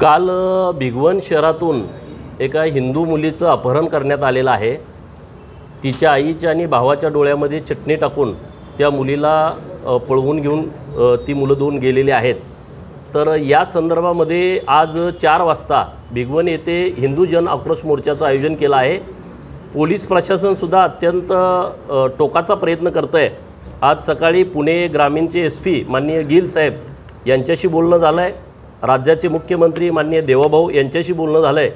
काल भिगवण शहरातून एका हिंदू मुलीचं अपहरण करण्यात आलेलं आहे। तिच्या आईच्या आणि भावाच्या डोळ्यामध्ये चटणी टाकून त्या मुलीला पळवून घेऊन ती मुलं दोन गेलेली आहेत। तर या संदर्भामध्ये आज 4 वाजता भिगवण येथे हिंदू जन आक्रोश मोर्चाचं आयोजन केलं आहे। पोलीस प्रशासनसुद्धा अत्यंत टोकाचा प्रयत्न करतं आहे। आज सकाळी पुणे ग्रामीणचे SP माननीय गिल साहेब यांच्याशी बोलणं झालं आहे। राज्याचे मुख्यमंत्री माननीय देवाभाऊ यांच्याशी बोलणं झालं आहे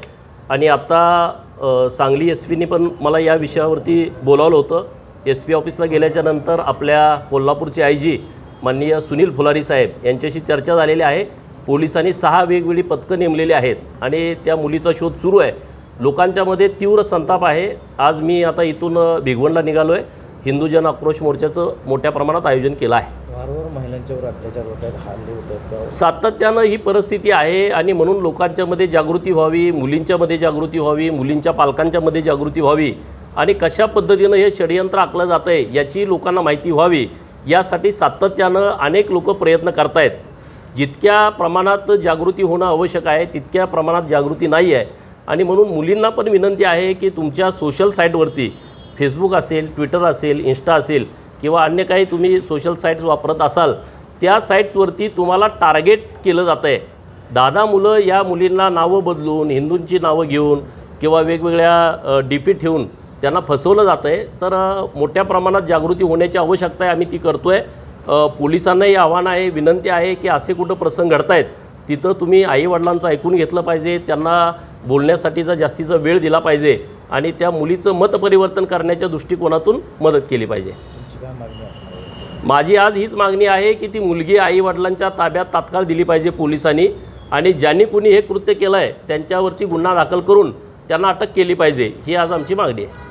आणि आता सांगली SPनी पण मला या विषयावरती बोलावलं होतं। SP ऑफिसला गेल्याच्या नंतर आपल्या कोल्हापूरचे IG माननीय सुनील फुलारी साहेब यांच्याशी चर्चा झालेली आहे। पोलिसांनी 6 वेगवेगळी पथकं नेमलेली आहेत आणि त्या मुलीचा शोध सुरू आहे। लोकांच्यामध्ये तीव्र संताप आहे। आज मी आता इथून भिगवणला निघालो आहे। हिंदू जन आक्रोश मोर्चाचं मोठ्या प्रमाणात आयोजन केलं आहे। वारंवार महिलांच्यावर अत्याचार होत आहेत, हल्ले होत आहेत, सातत्यानं ही परिस्थिती आहे आणि म्हणून लोकांच्यामध्ये जागृती व्हावी, मुलींच्यामध्ये जागृती व्हावी, मुलींच्या पालकांच्यामध्ये जागृती व्हावी आणि कशा पद्धतीनं हे षडयंत्र आखलं जातं आहे याची लोकांना माहिती व्हावी, यासाठी सातत्यानं अनेक लोक प्रयत्न करत आहेत। जितक्या प्रमाणात जागृती होणं आवश्यक आहे तितक्या प्रमाणात जागृती नाही आहे आणि म्हणून मुलींना पण विनंती आहे की तुमच्या सोशल साईटवरती फेसबुक असेल, ट्विटर असेल, इंस्टा असेल किंवा अन्य काही तुम्ही सोशल साईट्स वापरत असाल त्या साईट्सवरती तुम्हाला टार्गेट केलं जातं आहे। 10 मुलं या मुलींना नावं बदलून हिंदूंची नावं घेऊन किंवा वेगवेगळ्या डीपी ठेवून त्यांना फसवलं जातं आहे। तर मोठ्या प्रमाणात जागृती होण्याची आवश्यकता आहे, आम्ही ती करतो आहे। पोलिसांनाही आव्हान आहे, विनंती आहे की असे कुठं प्रसंग घडत आहेत तिथं तुम्ही आईवडिलांचं ऐकून घेतलं पाहिजे, त्यांना बोलण्यासाठीचा जास्तीचा वेळ दिला पाहिजे आणि त्या मुलीचं मतपरिवर्तन करण्याच्या दृष्टिकोनातून मदत केली पाहिजे। माझी आज हीच मागणी आहे की ती मुलगी आईवडिलांच्या ताब्यात तात्काळ दिली पाहिजे पोलिसांनी आणि ज्यांनी कुणी हे कृत्य केलं आहे त्यांच्यावरती गुन्हा दाखल करून त्यांना अटक केली पाहिजे, ही आज आमची मागणी आहे।